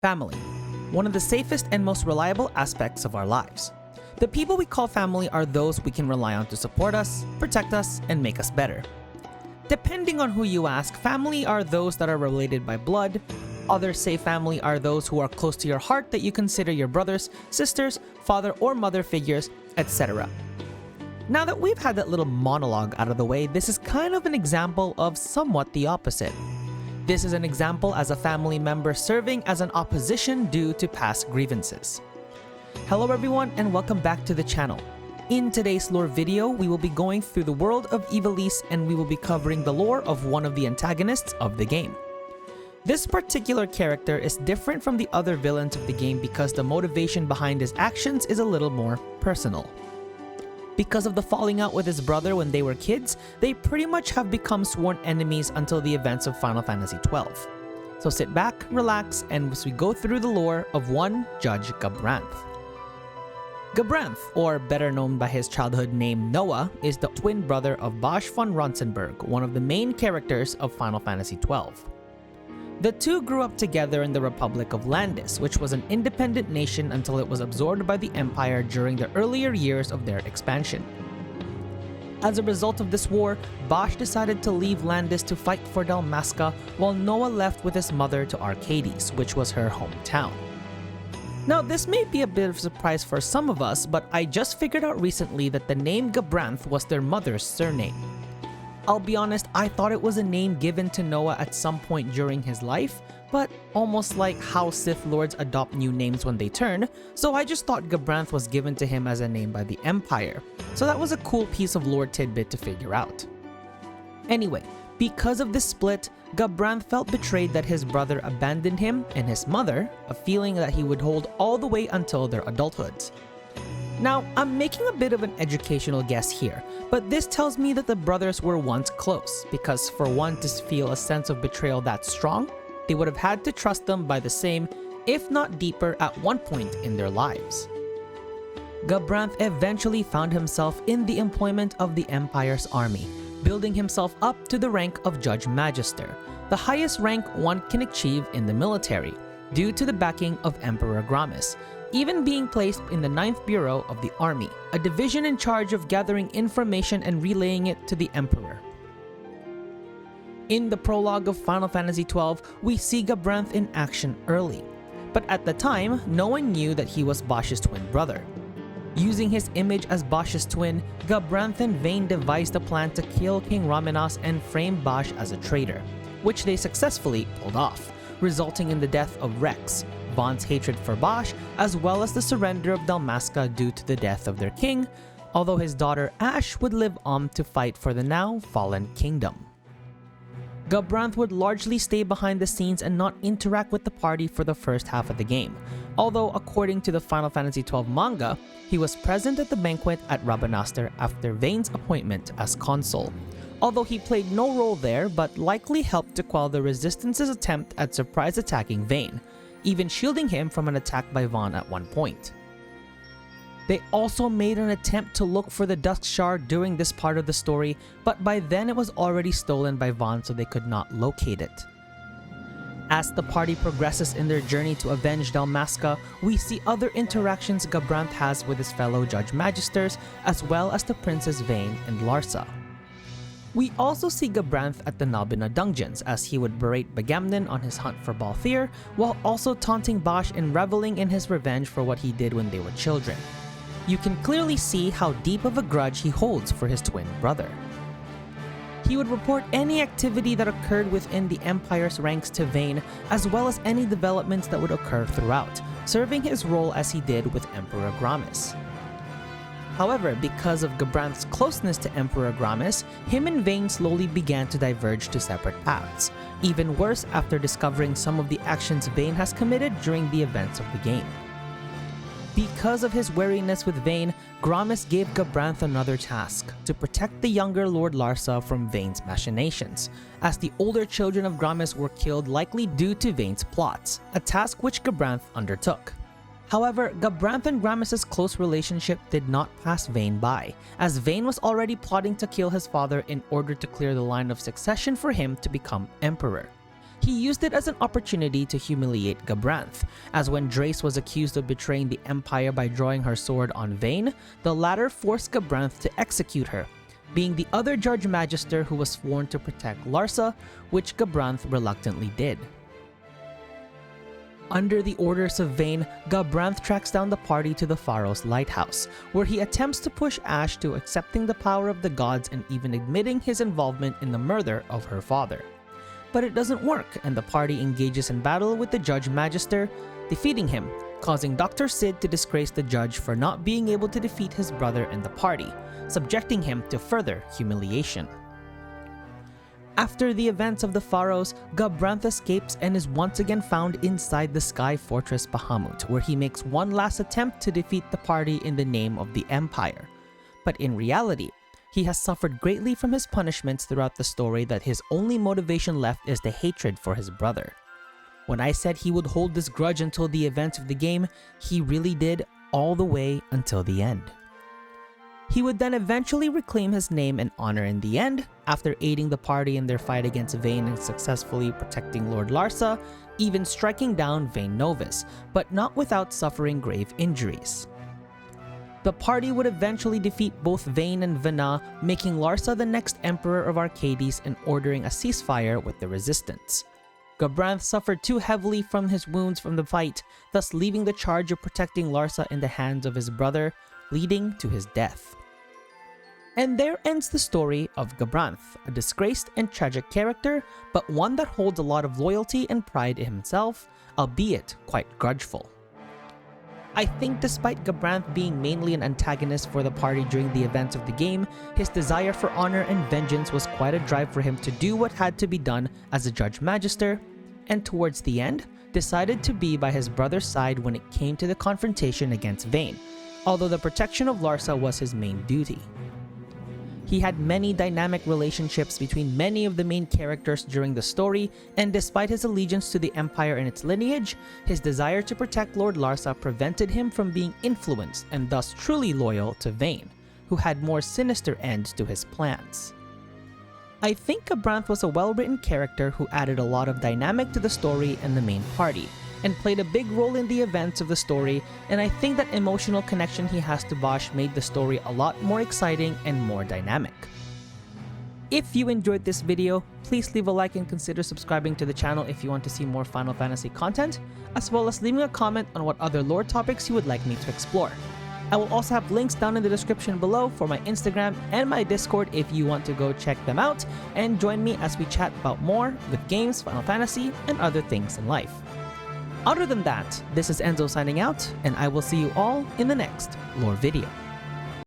Family, one of the safest and most reliable aspects of our lives. The people we call family are those we can rely on to support us, protect us, and make us better. Depending on who you ask, family are those that are related by blood. Others say family are those who are close to your heart that you consider your brothers, sisters, father or mother figures, etc. Now that we've had that little monologue out of the way, this is kind of an example of somewhat the opposite. This is an example as a family member serving as an opposition due to past grievances. Hello everyone and welcome back to the channel. In today's lore video, we will be going through the world of Ivalice and we will be covering the lore of one of the antagonists of the game. This particular character is different from the other villains of the game because the motivation behind his actions is a little more personal. Because of the falling out with his brother when they were kids, they pretty much have become sworn enemies until the events of Final Fantasy XII. So sit back, relax, and as we go through the lore of one Judge Gabranth. Gabranth, or better known by his childhood name Noah, is the twin brother of Basch von Ronsenburg, one of the main characters of Final Fantasy XII. The two grew up together in the Republic of Landis, which was an independent nation until it was absorbed by the Empire during the earlier years of their expansion. As a result of this war, Basch decided to leave Landis to fight for Dalmasca, while Noah left with his mother to Arcades, which was her hometown. Now, this may be a bit of a surprise for some of us, but I just figured out recently that the name Gabranth was their mother's surname. I'll be honest, I thought it was a name given to Noah at some point during his life, but almost like how Sith Lords adopt new names when they turn, so I just thought Gabranth was given to him as a name by the Empire. So that was a cool piece of lore tidbit to figure out. Anyway, because of this split, Gabranth felt betrayed that his brother abandoned him, and his mother, a feeling that he would hold all the way until their adulthoods. Now, I'm making a bit of an educational guess here, but this tells me that the brothers were once close, because for one to feel a sense of betrayal that strong, they would have had to trust them by the same, if not deeper, at one point in their lives. Gabranth eventually found himself in the employment of the Empire's army, building himself up to the rank of Judge Magister, the highest rank one can achieve in the military, due to the backing of Emperor Gramis, even being placed in the 9th Bureau of the Army, a division in charge of gathering information and relaying it to the Emperor. In the prologue of Final Fantasy XII, we see Gabranth in action early, but at the time, no one knew that he was Basch's twin brother. Using his image as Basch's twin, Gabranth and Vayne devised a plan to kill King Raminas and frame Basch as a traitor, which they successfully pulled off, resulting in the death of Rex, Vaughn's hatred for Basch, as well as the surrender of Dalmasca due to the death of their king, although his daughter Ashe would live on to fight for the now fallen kingdom. Gabranth would largely stay behind the scenes and not interact with the party for the first half of the game, although according to the Final Fantasy XII manga, he was present at the banquet at Rabanastre after Vayne's appointment as consul, although he played no role there but likely helped to quell the Resistance's attempt at surprise attacking Vayne, even shielding him from an attack by Vaughn at one point. They also made an attempt to look for the Dusk Shard during this part of the story, but by then it was already stolen by Vaughn, so they could not locate it. As the party progresses in their journey to avenge Dalmasca, we see other interactions Gabranth has with his fellow Judge Magisters, as well as the Princess Vayne and Larsa. We also see Gabranth at the Nalbina dungeons, as he would berate Bagamnon on his hunt for Balthier, while also taunting Basch and reveling in his revenge for what he did when they were children. You can clearly see how deep of a grudge he holds for his twin brother. He would report any activity that occurred within the Empire's ranks to Vayne, as well as any developments that would occur throughout, serving his role as he did with Emperor Gramis. However, because of Gabranth's closeness to Emperor Gramis, him and Vayne slowly began to diverge to separate paths, even worse after discovering some of the actions Vayne has committed during the events of the game. Because of his wariness with Vayne, Gramis gave Gabranth another task, to protect the younger Lord Larsa from Vayne's machinations, as the older children of Gramis were killed likely due to Vayne's plots, a task which Gabranth undertook. However, Gabranth and Gramis's close relationship did not pass Vayne by, as Vayne was already plotting to kill his father in order to clear the line of succession for him to become emperor. He used it as an opportunity to humiliate Gabranth, as when Drace was accused of betraying the Empire by drawing her sword on Vayne, the latter forced Gabranth to execute her, being the other Judge Magister who was sworn to protect Larsa, which Gabranth reluctantly did. Under the orders of Vayne, Gabranth tracks down the party to the Pharos lighthouse, where he attempts to push Ashe to accepting the power of the gods and even admitting his involvement in the murder of her father. But it doesn't work, and the party engages in battle with the Judge Magister, defeating him, causing Dr. Sid to disgrace the judge for not being able to defeat his brother in the party, subjecting him to further humiliation. After the events of the Pharos, Gabranth escapes and is once again found inside the Sky Fortress Bahamut, where he makes one last attempt to defeat the party in the name of the Empire. But in reality, he has suffered greatly from his punishments throughout the story that his only motivation left is the hatred for his brother. When I said he would hold this grudge until the events of the game, he really did, all the way until the end. He would then eventually reclaim his name and honor in the end, after aiding the party in their fight against Vayne and successfully protecting Lord Larsa, even striking down Vayne Novus, but not without suffering grave injuries. The party would eventually defeat both Vayne and Vana, making Larsa the next Emperor of Arcades and ordering a ceasefire with the Resistance. Gabranth suffered too heavily from his wounds from the fight, thus leaving the charge of protecting Larsa in the hands of his brother, leading to his death. And there ends the story of Gabranth, a disgraced and tragic character, but one that holds a lot of loyalty and pride in himself, albeit quite grudgeful. I think despite Gabranth being mainly an antagonist for the party during the events of the game, his desire for honor and vengeance was quite a drive for him to do what had to be done as a Judge Magister, and towards the end, decided to be by his brother's side when it came to the confrontation against Vayne, although the protection of Larsa was his main duty. He had many dynamic relationships between many of the main characters during the story, and despite his allegiance to the Empire and its lineage, his desire to protect Lord Larsa prevented him from being influenced and thus truly loyal to Vayne, who had more sinister ends to his plans. I think Gabranth was a well-written character who added a lot of dynamic to the story and the main party, and played a big role in the events of the story, and I think that emotional connection he has to Basch made the story a lot more exciting and more dynamic. If you enjoyed this video, please leave a like and consider subscribing to the channel if you want to see more Final Fantasy content, as well as leaving a comment on what other lore topics you would like me to explore. I will also have links down in the description below for my Instagram and my Discord if you want to go check them out, and join me as we chat about more with games, Final Fantasy, and other things in life. Other than that, this is Enzo signing out, and I will see you all in the next lore video.